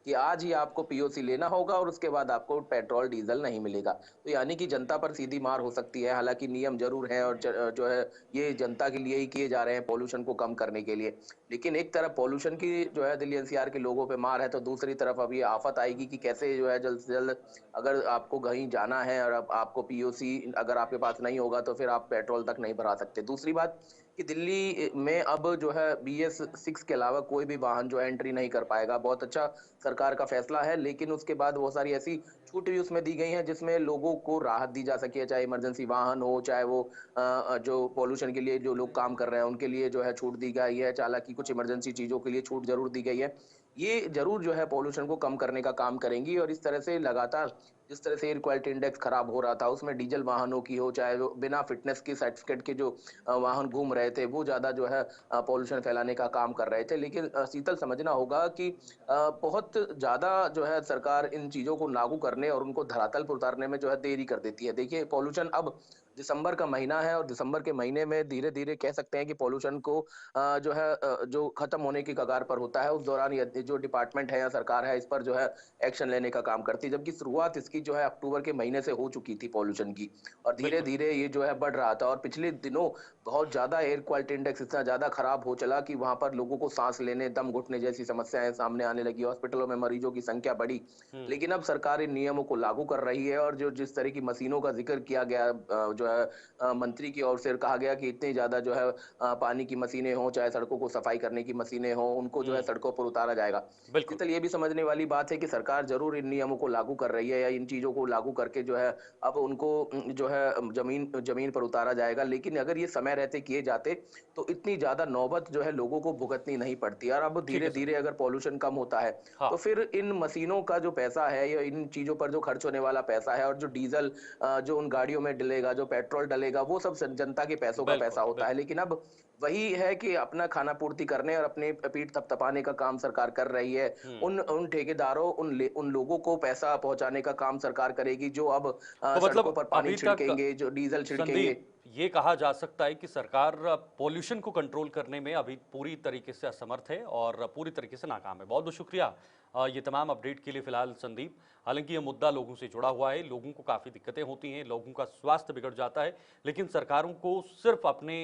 Speaker 3: कि आज ही आपको पीओसी लेना होगा और उसके बाद आपको पेट्रोल डीजल नहीं मिलेगा। तो यानी कि जनता पर सीधी मार हो सकती है। हालांकि नियम जरूर है और जो है ये जनता के लिए ही किए जा रहे हैं, पॉल्यूशन को कम करने के लिए। लेकिन एक तरफ पॉल्यूशन की जो है दिल्ली एनसीआर के लोगों पे मार है, तो दूसरी तरफ अब ये आफत आएगी कि कैसे जो है जल्द से जल्द अगर आपको कहीं जाना है और अब आपको पीओसी अगर आपके पास नहीं होगा तो फिर आप पेट्रोल तक नहीं भरा सकते। दूसरी बात कि दिल्ली में अब जो है BS6 के अलावा कोई भी वाहन जो है एंट्री नहीं कर पाएगा। बहुत अच्छा सरकार का फैसला है, लेकिन उसके बाद बहुत सारी ऐसी छूट भी उसमें दी गई हैं जिसमें लोगों को राहत दी जा सके, चाहे इमरजेंसी वाहन हो, चाहे वो जो पॉल्यूशन के लिए जो लोग काम कर रहे हैं उनके लिए जो है छूट दी गई है, हालांकि कुछ इमरजेंसी चीजों के लिए छूट जरूर दी गई है। ये जरूर जो है पॉल्यूशन को कम करने का काम करेंगी और इस तरह से लगातार जिस तरह से एयर क्वालिटी इंडेक्स खराब हो रहा था, उसमें डीजल वाहनों की हो, चाहे वो बिना फिटनेस के सर्टिफिकेट के जो वाहन घूम रहे थे, वो ज्यादा जो है पॉल्यूशन फैलाने का काम कर रहे थे। लेकिन शीतल, समझना होगा कि बहुत ज्यादा जो है सरकार इन चीजों को लागू करने और उनको धरातल पर उतारने में जो है देरी कर देती है। देखिए, पॉल्यूशन अब दिसंबर का महीना है और दिसंबर के महीने में धीरे धीरे कह सकते हैं कि पॉल्यूशन को जो है जो खत्म होने की कगार पर होता है, उस दौरान ये जो डिपार्टमेंट है या सरकार है इस पर जो है एक्शन लेने का काम करती है। जबकि शुरुआत इसकी जो है अक्टूबर के महीने से हो चुकी थी पॉल्यूशन की, और धीरे
Speaker 1: बिल्कुल।
Speaker 3: धीरे ये जो है बढ़ रहा था। और पिछले दिनों बहुत ज्यादा एयर क्वालिटी इंडेक्स इतना ज्यादा खराब हो चला कि वहां पर लोगों को सांस लेने, दम घुटने जैसी समस्याएं सामने आने लगी। हॉस्पिटलों में मरीजों की संख्या बढ़ी। लेकिन अब सरकार इन नियमों को लागू कर रही है और जो जिस तरह की मशीनों का जिक्र किया गया जो है मंत्री की ओर से कहा गया कि इतनी ज्यादा जो है पानी की मशीनें हों, चाहे सड़कों को सफाई करने की मशीनें हों, उनको जो है
Speaker 1: हम्म।
Speaker 3: सड़कों पर उतारा जाएगा।
Speaker 1: बिल्कुल।
Speaker 3: शीतल, ये भी समझने वाली बात है कि सरकार जरूर इन नियमों को लागू कर रही है या इन चीजों को लागू करके जो है अब उनको जो है जमीन जमीन पर उतारा जाएगा। लेकिन अगर ये समय रहते किए जाते तो इतनी ज्यादा नौबत जो है लोगों को भुगतनी नहीं पड़ती। और अब
Speaker 1: ठीक
Speaker 3: धीरे
Speaker 1: है
Speaker 3: धीरे
Speaker 1: संदीप।
Speaker 3: अगर पॉल्यूशन कम होता है
Speaker 1: हाँ।
Speaker 3: तो फिर इन मशीनों का जो पैसा है या इन चीजों पर जो खर्च होने वाला पैसा है और जो डीजल जो उन गाड़ियों में डलेगा, जो पेट्रोल डलेगा, वो सब जनता के पैसों का पैसा
Speaker 1: बिल्कुल
Speaker 3: होता है।
Speaker 1: बिल्कुल।
Speaker 3: लेकिन अब वही है कि अपना खाना पूर्ति करने और अपने पीठ थपथपाने का काम सरकार कर रही है।
Speaker 1: हम्म।
Speaker 3: उन उन ठेकेदारों, उन लोगों को पैसा पहुंचाने का काम सरकार करेगी जो अब
Speaker 1: तो
Speaker 3: सड़कों
Speaker 1: मतलब
Speaker 3: पर पानी
Speaker 1: अभी तक
Speaker 3: छिड़केंगे, जो डीजल छिड़केंगे।
Speaker 1: संदीप, ये कहा जा सकता है कि सरकार पॉल्यूशन को कंट्रोल करने में अभी पूरी तरीके से असमर्थ है और पूरी तरीके से नाकाम है। बहुत बहुत शुक्रिया ये तमाम अपडेट के लिए फिलहाल संदीप। हालांकि ये मुद्दा लोगों से जुड़ा हुआ है, लोगों को काफ़ी दिक्कतें होती हैं, लोगों का स्वास्थ्य बिगड़ जाता है, लेकिन सरकारों को सिर्फ अपने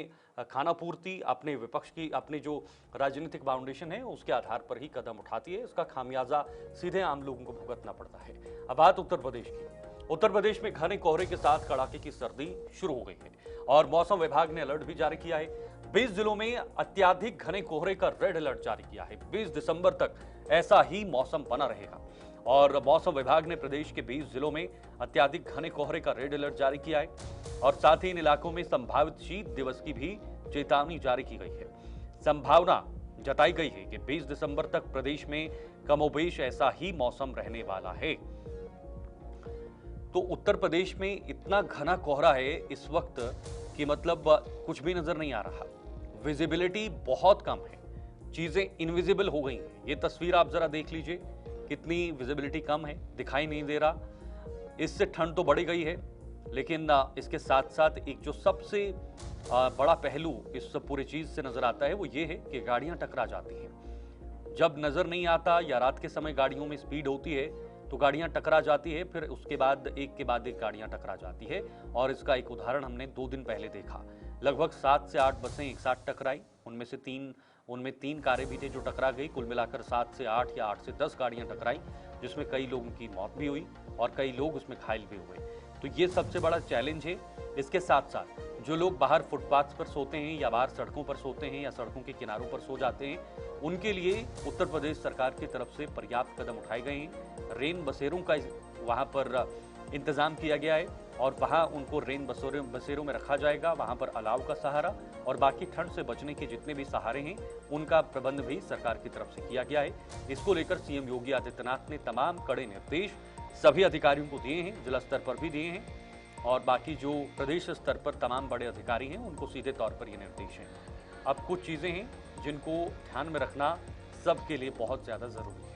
Speaker 1: खाना पूर्ति, अपने विपक्ष की, अपने जो राजनीतिक फाउंडेशन है उसके आधार पर ही कदम उठाती है। इसका खामियाजा सीधे आम लोगों को भुगतना पड़ता है। अब बात उत्तर प्रदेश की। उत्तर प्रदेश में घने कोहरे के साथ कड़ाके की सर्दी शुरू हो गई है और मौसम विभाग ने अलर्ट भी जारी किया है। 20 जिलों में अत्यधिक घने कोहरे का रेड अलर्ट जारी किया है। 20 दिसंबर तक ऐसा ही मौसम बना रहेगा और मौसम विभाग ने प्रदेश के 20 जिलों में अत्यधिक घने कोहरे का रेड अलर्ट जारी किया है और साथ ही इन इलाकों में संभावित शीत दिवस की भी चेतावनी जारी की गई है। संभावना जताई गई है कि 20 दिसंबर तक प्रदेश में कमोबेश ऐसा ही मौसम रहने वाला है। तो उत्तर प्रदेश में इतना घना कोहरा है इस वक्त कि मतलब कुछ भी नजर नहीं आ रहा। विजिबिलिटी बहुत कम है, चीजें इनविजिबल हो गई हैं। ये तस्वीर आप जरा देख लीजिए, कितनी विजिबिलिटी कम है, दिखाई नहीं दे रहा। इससे ठंड तो बढ़ी गई है, लेकिन इसके साथ साथ एक जो सबसे बड़ा पहलू इस पूरी चीज से नजर आता है वो ये है कि गाड़ियां टकरा जाती हैं। जब नजर नहीं आता या रात के समय गाड़ियों में स्पीड होती है तो गाड़ियां टकरा जाती है, फिर उसके बाद एक के बाद एक गाड़ियां टकरा जाती है। और इसका एक उदाहरण हमने 2 दिन पहले देखा। लगभग 7 से 8 बसें एक साथ टकराई, उनमें 3 कारें भी थे जो टकरा गई। कुल मिलाकर 7 से 8 या 8 से 10 गाड़ियां टकराई, जिसमें कई लोगों की मौत भी हुई और कई लोग उसमें घायल भी हुए। तो ये सबसे बड़ा चैलेंज है। इसके साथ साथ जो लोग बाहर फुटपाथ पर सोते हैं या बाहर सड़कों पर सोते हैं या सड़कों के किनारों पर सो जाते हैं, उनके लिए उत्तर प्रदेश सरकार की तरफ से पर्याप्त कदम उठाए गए हैं। रेन बसेरों का वहां पर इंतजाम किया गया है और वहां उनको रेन बसेरों में रखा जाएगा। वहां पर अलाव का सहारा और बाकी ठंड से बचने के जितने भी सहारे हैं उनका प्रबंध भी सरकार की तरफ से किया गया है। इसको लेकर सीएम योगी आदित्यनाथ ने तमाम कड़े निर्देश सभी अधिकारियों को दिए हैं, जिला स्तर पर भी दिए हैं और बाकी जो प्रदेश स्तर पर तमाम बड़े अधिकारी हैं उनको सीधे तौर पर ये निर्देश हैं। अब कुछ चीजें हैं जिनको ध्यान में रखना सबके लिए बहुत ज्यादा जरूरी है।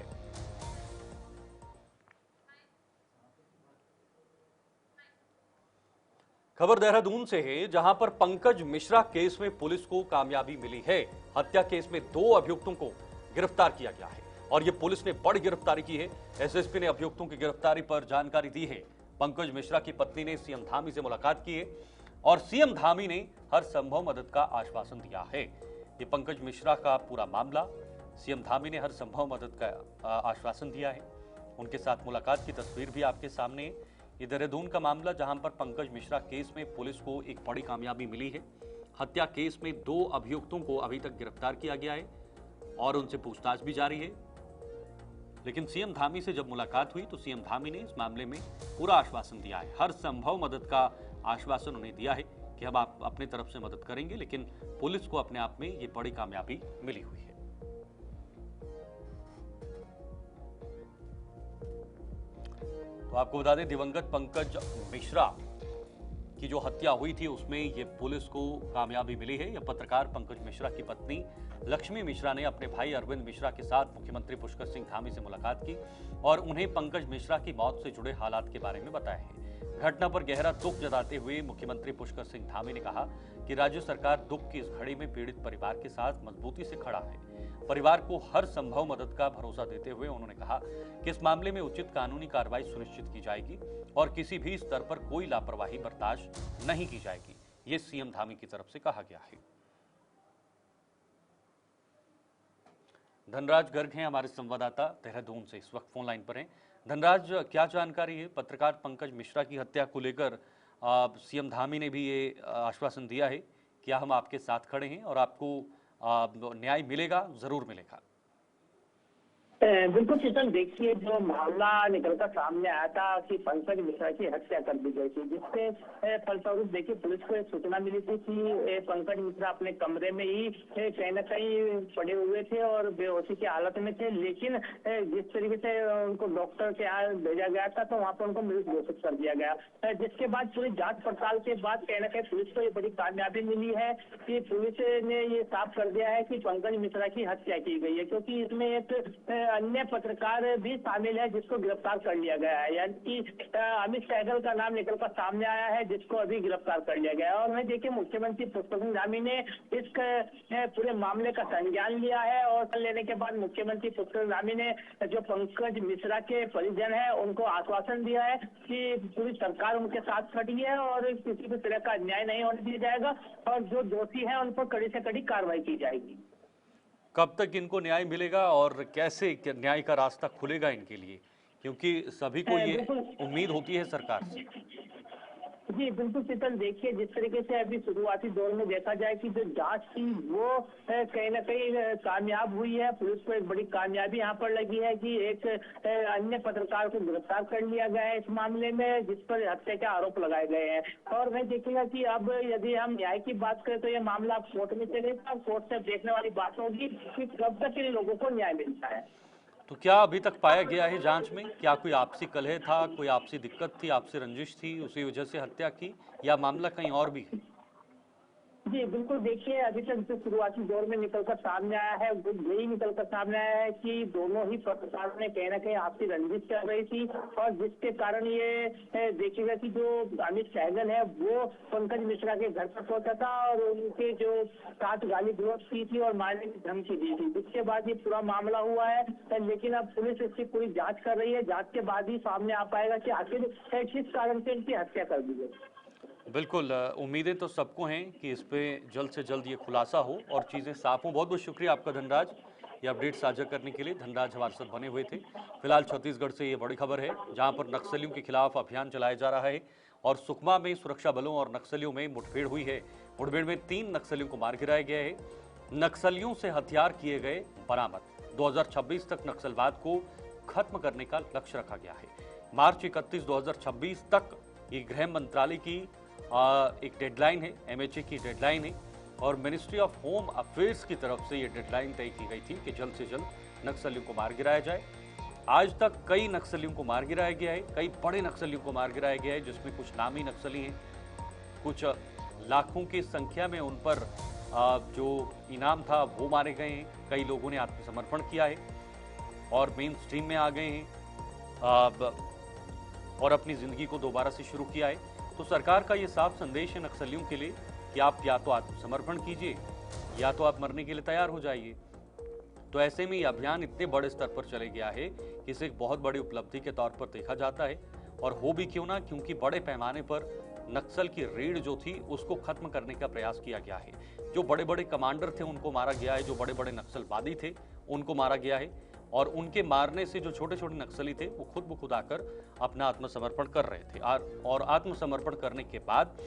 Speaker 1: खबर देहरादून से है, जहां पर पंकज मिश्रा केस में पुलिस को कामयाबी मिली है। हत्या केस में 2 अभियुक्तों को गिरफ्तार किया गया है और ये पुलिस ने बड़ी गिरफ्तारी की है। एसएसपी ने अभियुक्तों की गिरफ्तारी पर जानकारी दी है। पंकज मिश्रा की पत्नी ने सीएम धामी से मुलाकात की है और सीएम धामी ने हर संभव मदद का आश्वासन दिया है। ये पंकज मिश्रा का पूरा मामला, सीएम धामी ने हर संभव मदद का आश्वासन दिया है। उनके साथ मुलाकात की तस्वीर भी आपके सामने है। ये देहरादून का मामला, जहां पर पंकज मिश्रा केस में पुलिस को एक बड़ी कामयाबी मिली है। हत्या केस में 2 अभियुक्तों को अभी तक गिरफ्तार किया गया है और उनसे पूछताछ भी जारी है। लेकिन सीएम धामी से जब मुलाकात हुई तो सीएम धामी ने इस मामले में पूरा आश्वासन दिया है। हर संभव मदद का आश्वासन उन्हें दिया है कि हम आप अपनी तरफ से मदद करेंगे, लेकिन पुलिस को अपने आप में ये बड़ी कामयाबी मिली हुई है। तो आपको बता दें, दिवंगत पंकज मिश्रा की जो हत्या हुई थी उसमें ये पुलिस को कामयाबी मिली है। यह पत्रकार पंकज मिश्रा की पत्नी लक्ष्मी मिश्रा ने अपने भाई अरविंद मिश्रा के साथ मुख्यमंत्री पुष्कर सिंह धामी से मुलाकात की और उन्हें पंकज मिश्रा की मौत से जुड़े हालात के बारे में बताया है। घटना पर गहरा दुख जताते हुए मुख्यमंत्री पुष्कर सिंह धामी ने कहा कि राज्य सरकार दुख की इस घड़ी में पीड़ित परिवार के साथ मजबूती से खड़ा है। परिवार को हर संभव मदद का भरोसा देते हुए उन्होंने कहा कि इस मामले में उचित कानूनी कार्रवाई सुनिश्चित की जाएगी और किसी भी स्तर पर कोई लापरवाही बर्दाश्त नहीं की जाएगी। ये सीएम धामी की तरफ से कहा गया है। धनराज गर्ग हैं हमारे संवाददाता, देहरादून से इस वक्त फोन लाइन पर हैं। धनराज, क्या जानकारी है? पत्रकार पंकज मिश्रा की हत्या को लेकर सीएम धामी ने भी ये आश्वासन दिया है कि हम आपके साथ खड़े हैं और आपको न्याय मिलेगा, जरूर मिलेगा।
Speaker 4: बिल्कुल शीतल, देखिए जो मामला निकलकर सामने आया था कि पंकज मिश्रा की हत्या कर दी गई थी, जिससे फलस्वरूप देखिए पुलिस को एक सूचना मिली थी कि पंकज मिश्रा अपने कमरे में ही कहीं न कहीं पड़े हुए थे और बेहोशी की हालत में थे। लेकिन जिस तरीके से उनको डॉक्टर के यहाँ भेजा गया था तो वहाँ पर उनको मृत घोषित कर दिया गया, जिसके बाद पूरी जाँच पड़ताल के बाद कहीं न कहीं पुलिस को ये बड़ी कामयाबी मिली है कि पुलिस ने ये साफ कर दिया है कि पंकज मिश्रा की हत्या की गई है, क्योंकि इसमें एक अन्य पत्रकार भी शामिल है जिसको गिरफ्तार कर लिया गया है। यानी कि अमित सहगल का नाम निकलकर सामने आया है जिसको अभी गिरफ्तार कर लिया गया है। और वहीं देखिए मुख्यमंत्री पुष्कर सिंह धामी ने इस पूरे मामले का संज्ञान लिया है और लेने के बाद मुख्यमंत्री पुष्कर सिंह धामी ने जो पंकज मिश्रा के परिजन है उनको आश्वासन दिया है कि पूरी सरकार उनके साथ खड़ी है और किसी भी तरह का अन्याय नहीं होने दिया जाएगा और जो दोषी है उन पर कड़ी से कड़ी कार्रवाई की जाएगी।
Speaker 1: कब तक इनको न्याय मिलेगा और कैसे न्याय का रास्ता खुलेगा इनके लिए, क्योंकि सभी को ये उम्मीद होती है सरकार से?
Speaker 4: जी बिल्कुल शीतल, देखिए जिस तरीके से अभी शुरुआती दौर में देखा जाए कि जो जांच थी वो कहीं न कहीं कामयाब हुई है। पुलिस को एक बड़ी कामयाबी यहाँ पर लगी है कि एक अन्य पत्रकार को गिरफ्तार कर लिया गया है इस मामले में, जिस पर हत्या के आरोप लगाए गए हैं। और वह देखिएगा कि अब यदि हम न्याय की बात करें तो ये मामला अब कोर्ट में चलेगा। कोर्ट से देखने वाली बात होगी कि कब तक इन लोगों को न्याय मिलता है।
Speaker 1: तो क्या अभी तक पाया गया है जांच में, क्या कोई आपसी कलह था, कोई आपसी दिक्कत थी, आपसी रंजिश थी, उसी वजह से हत्या की, या मामला कहीं और भी है?
Speaker 4: जी बिल्कुल, देखिए अभी तक जो शुरुआती दौर में निकलकर सामने आया है वो यही निकलकर सामने आया है कि दोनों ही पत्रकारों ने कहीं ना कहीं आपसी रंजिश चल रही थी और जिसके कारण ये देखिएगा कि जो अमित सहगल है वो पंकज मिश्रा के घर पर पहुंचा था और उनके जो साथ गाली गलौज की थी और मारने की धमकी दी थी, जिसके बाद ये पूरा मामला हुआ है। लेकिन अब पुलिस इसकी पूरी जाँच कर रही है, जाँच के बाद ही सामने आ पाएगा कि आखिर किस कारण से इनकी हत्या कर दी गई।
Speaker 1: बिल्कुल, उम्मीदें तो सबको हैं कि इस पे जल्द से जल्द ये खुलासा हो और चीज़ें साफ हों। बहुत बहुत शुक्रिया आपका धनराज, ये अपडेट साझा करने के लिए। धनराज हमारे साथ बने हुए थे। फिलहाल छत्तीसगढ़ से ये बड़ी खबर है, जहां पर नक्सलियों के खिलाफ अभियान चलाया जा रहा है और सुकमा में सुरक्षा बलों और नक्सलियों में मुठभेड़ हुई है। मुठभेड़ में 3 नक्सलियों को मार गिराया गया है। नक्सलियों से हथियार किए गए बरामद। 2026 तक नक्सलवाद को खत्म करने का लक्ष्य रखा गया है। मार्च 31, 2026 तक ये गृह मंत्रालय की एक डेडलाइन है, एमएचए की डेडलाइन है और मिनिस्ट्री ऑफ होम अफेयर्स की तरफ से ये डेडलाइन तय की गई थी कि जल्द से जल्द नक्सलियों को मार गिराया जाए। आज तक कई नक्सलियों को मार गिराया गया है, कई बड़े नक्सलियों को मार गिराया गया है, जिसमें कुछ नामी नक्सली हैं, कुछ लाखों की संख्या में उन पर जो इनाम था वो मारे गए हैं। कई लोगों ने आत्मसमर्पण किया है और मेन स्ट्रीम में आ गए हैं और अपनी जिंदगी को दोबारा से शुरू किया है। तो सरकार का ये साफ संदेश है नक्सलियों के लिए कि आप या तो आत्मसमर्पण कीजिए या तो आप मरने के लिए तैयार हो जाइए। तो ऐसे में ये अभियान इतने बड़े स्तर पर चले गया है कि इसे एक बहुत बड़ी उपलब्धि के तौर पर देखा जाता है। और हो भी क्यों ना, क्योंकि बड़े पैमाने पर नक्सल की रेड जो थी उसको खत्म करने का प्रयास किया गया है। जो बड़े बड़े कमांडर थे उनको मारा गया है, जो बड़े बड़े नक्सलवादी थे उनको मारा गया है, और उनके मारने से जो छोटे छोटे नक्सली थे वो खुद ब खुद आकर अपना आत्मसमर्पण कर रहे थे। और आत्मसमर्पण करने के बाद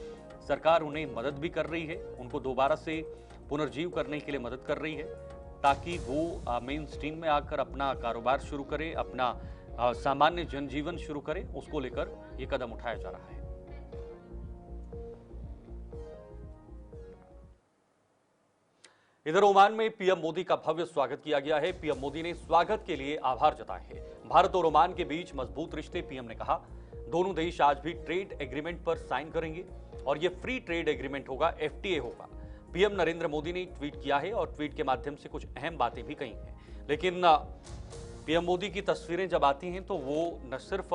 Speaker 1: सरकार उन्हें मदद भी कर रही है, उनको दोबारा से पुनर्जीव करने के लिए मदद कर रही है, ताकि वो मेन स्ट्रीम में आकर अपना कारोबार शुरू करें, अपना सामान्य जनजीवन शुरू करें। उसको लेकर ये कदम उठाया जा रहा है। इधर ओमान में पीएम मोदी का भव्य स्वागत किया गया है। पीएम मोदी ने स्वागत के लिए आभार जताए हैं। भारत और ओमान के बीच मजबूत रिश्ते, पीएम ने कहा। दोनों देश आज भी ट्रेड एग्रीमेंट पर साइन करेंगे और यह फ्री ट्रेड एग्रीमेंट होगा, FTA होगा। पीएम नरेंद्र मोदी ने ट्वीट किया है और ट्वीट के माध्यम से कुछ अहम बातें भी कही हैं। लेकिन पीएम मोदी की तस्वीरें जब आती हैं तो वो न सिर्फ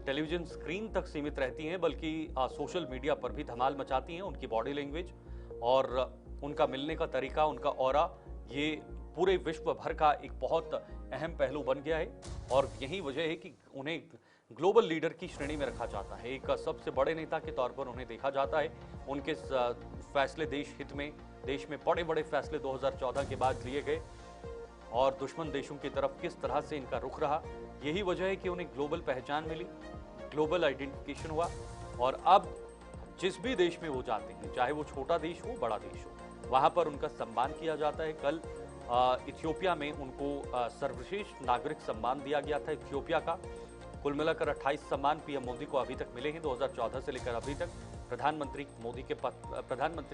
Speaker 1: टेलीविजन स्क्रीन तक सीमित रहती हैं, बल्कि सोशल मीडिया पर भी धमाल मचाती हैं। उनकी बॉडी लैंग्वेज और उनका मिलने का तरीका, उनका ऑरा, ये पूरे विश्व भर का एक बहुत अहम पहलू बन गया है। और यही वजह है कि उन्हें ग्लोबल लीडर की श्रेणी में रखा जाता है। एक सबसे बड़े नेता के तौर पर उन्हें देखा जाता है। उनके फैसले देश हित में, देश में बड़े बड़े फैसले 2014 के बाद लिए गए और दुश्मन देशों की तरफ किस तरह से इनका रुख रहा, यही वजह है कि उन्हें ग्लोबल पहचान मिली, ग्लोबल आइडेंटिफिकेशन हुआ। और अब जिस भी देश में वो जाते हैं, चाहे वो छोटा देश हो बड़ा देश हो, वहां पर उनका सम्मान किया जाता है। कल इथियोपिया में उनको सर्वश्रेष्ठ नागरिक सम्मान दिया गया था इथियोपिया का। कुल मिलाकर 28 सम्मान पीएम मोदी को अभी तक मिले हैं 2014 से लेकर अभी तक, प्रधानमंत्री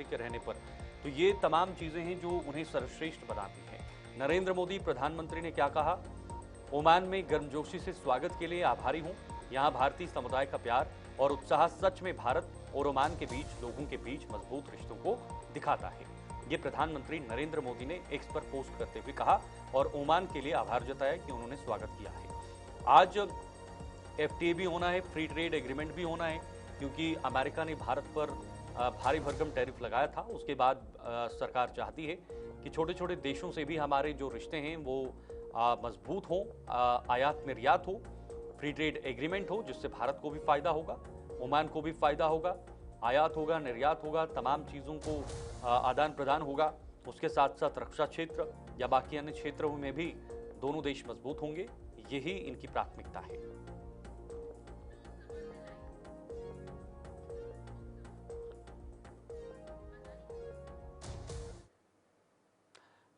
Speaker 1: के रहने पर। तो ये तमाम चीजें हैं जो उन्हें सर्वश्रेष्ठ बनाती हैं। नरेंद्र मोदी प्रधानमंत्री ने क्या कहा? ओमान में गर्मजोशी से स्वागत के लिए आभारी हूं। यहां भारतीय समुदाय का प्यार और उत्साह सच में भारत और ओमान के बीच, लोगों के बीच मजबूत रिश्तों को दिखाता है। ये प्रधानमंत्री नरेंद्र मोदी ने एक्स पर पोस्ट करते हुए कहा और ओमान के लिए आभार जताया कि उन्होंने स्वागत किया है। आज FTA भी होना है, फ्री ट्रेड एग्रीमेंट भी होना है, क्योंकि अमेरिका ने भारत पर भारी भरकम टैरिफ लगाया था। उसके बाद सरकार चाहती है कि छोटे छोटे देशों से भी हमारे जो रिश्ते हैं वो मजबूत हों, आयात निर्यात हो, फ्री ट्रेड एग्रीमेंट हो, जिससे भारत को भी फायदा होगा, ओमान को भी फायदा होगा, आयात होगा, निर्यात होगा, तमाम चीज़ों को आदान प्रदान होगा। उसके साथ साथ रक्षा क्षेत्र या बाकी अन्य क्षेत्रों में भी दोनों देश मजबूत होंगे। यही इनकी प्राथमिकता है।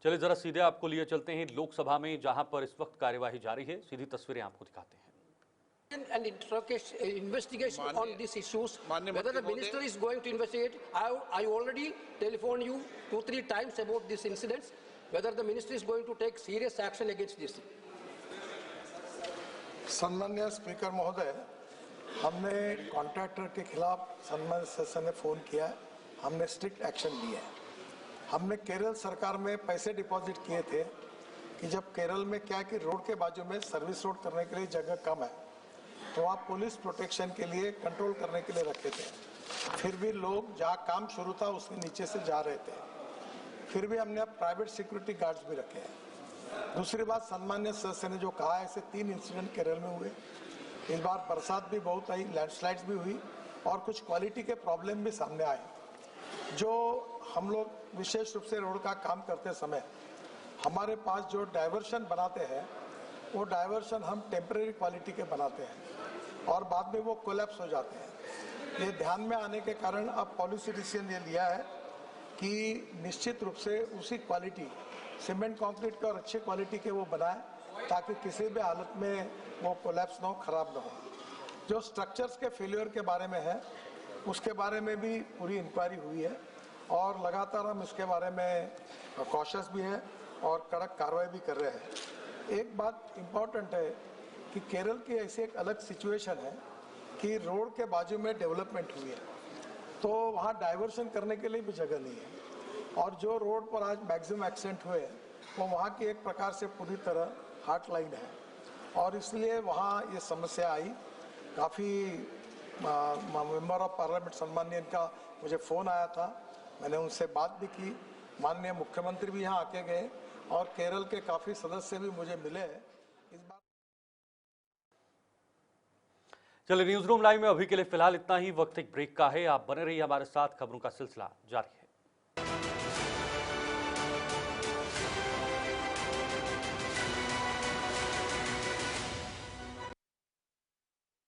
Speaker 1: चलिए जरा सीधे आपको लिए चलते हैं लोकसभा में, जहां पर इस वक्त कार्यवाही जारी है। सीधी तस्वीरें आपको दिखाते हैं।
Speaker 5: And investigation on these issues, whether the minister is going to investigate. I already telephoned you 2-3 times about these incidents, whether the minister is going to take serious action against this.
Speaker 6: सम्मान्य speaker महोदय, हमने contractor के खिलाफ सम्मान्य सदस्य ने phone किया है, हमने स्ट्रिक्ट एक्शन लिया है। हमने केरल सरकार में पैसे डिपॉजिट किए थे कि जब केरल में क्या कि रोड के बाजू में सर्विस रोड करने के लिए जगह कम है, तो आप पुलिस प्रोटेक्शन के लिए कंट्रोल करने के लिए रखे थे। फिर भी लोग जहाँ काम शुरू था उसके नीचे से जा रहे थे। फिर भी हमने अब प्राइवेट सिक्योरिटी गार्ड्स भी रखे हैं। दूसरी बात, सम्मान्य सदस्य ने जो कहा, ऐसे 3 इंसिडेंट केरल में हुए। इस बार बरसात भी बहुत आई, लैंडस्लाइड्स भी हुई और कुछ क्वालिटी के प्रॉब्लम भी सामने आए। जो हम लोग विशेष रूप से रोड का काम करते समय हमारे पास जो डाइवर्शन बनाते हैं, वो डाइवर्शन हम टेम्परेरी क्वालिटी के बनाते हैं और बाद में वो कोलैप्स हो जाते हैं। ये ध्यान में आने के कारण अब पॉलिसी डिसीजन ये लिया है कि निश्चित रूप से उसी क्वालिटी, सीमेंट कंक्रीट के और अच्छी क्वालिटी के वो बनाए, ताकि किसी भी हालत में वो कोलैप्स ना हो, खराब ना हो। जो स्ट्रक्चर्स के फेलियर के बारे में है, उसके बारे में भी पूरी इंक्वायरी हुई है और लगातार हम इसके बारे में कॉशियस भी हैं और कड़क कार्रवाई भी कर रहे हैं। एक बात इम्पॉर्टेंट है कि केरल की ऐसी एक अलग सिचुएशन है कि रोड के बाजू में डेवलपमेंट हुई है, तो वहाँ डाइवर्शन करने के लिए भी जगह नहीं है। और जो रोड पर आज मैक्सिमम एक्सीडेंट हुए वो वहाँ की एक प्रकार से पूरी तरह हार्ट लाइन है और इसलिए वहाँ ये समस्या आई। काफ़ी मेंबर ऑफ पार्लियामेंट सम्माननीय इनका मुझे फ़ोन आया था, मैंने उनसे बात भी की। माननीय मुख्यमंत्री भी यहाँ आके गए और केरल के काफी सदस्य भी मुझे मिले हैं इस बार।
Speaker 1: चलिए न्यूज रूम लाइव में अभी के लिए फिलहाल इतना ही। वक्त एक ब्रेक का है, आप बने रहिए हमारे साथ, खबरों का सिलसिला जारी है।